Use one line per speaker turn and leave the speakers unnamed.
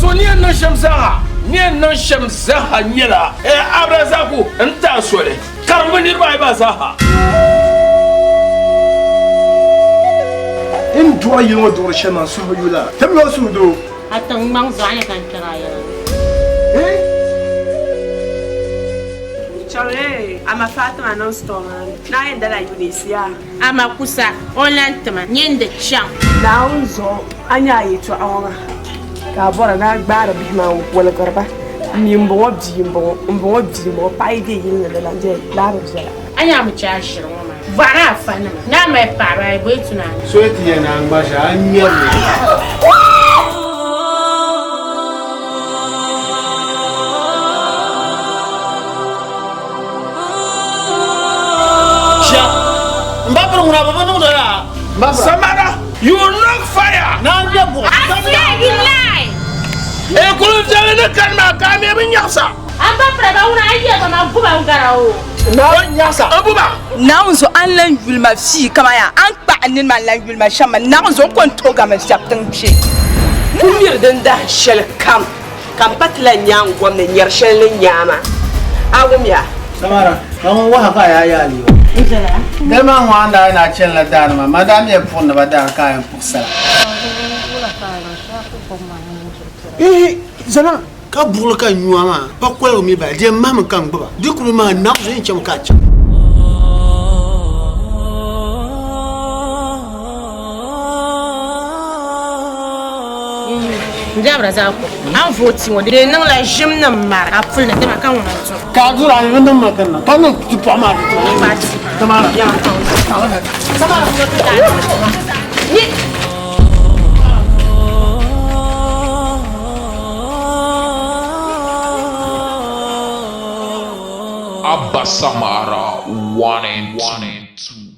so ni nan shamsa ni nan shamsa nyela abrazaku nta sole karbo ni ba saha
in duwa yi wa dora shema su yula tam yo su do
atan mang zanya kan kiraya
Chale, ama Fatima non sto na yenda la Tunisia.
ama kusa onlantama nyende cham
Na unzo anya yeto awanga. Ka bora na gbara bi ma wala garba. Mi mbo bi mbo pa ide yin na la je la ba jela.
anya mu cha shirin ma vara fana na mai para bai tunani
so eti yana ngbasha anya
Samara, you will knock fire.
na ndebo
Kulun jale ne kan ma ka me bin yasa.
amba preba una ayi ba ma buba ngarawo
Na yasa. Abuba.
Naunzo an lan yulma fi kama ya an kpa nin man lan yulma shama naunzo kon to ga ma saptin pye
Kumir den da shel kam patla nyang gom ne nyer shel ne nyama. Awum ya.
samara kamu wa haka ya yali dama wanda ina cin la dar ma madam ya fun ba da kayan fuksala zana ka bulu ka nyuwa ma pa ko mi ba je mam kan ba dikulu ma na zo in cham ka cha
ndabra za ko an voti wonde de nan la jim nan mara a fulna de makan wona to
ka dura ni nan ma kan na to no ti pa ma samara
ya sama ko ta ni
Abba Samara 1 and 2.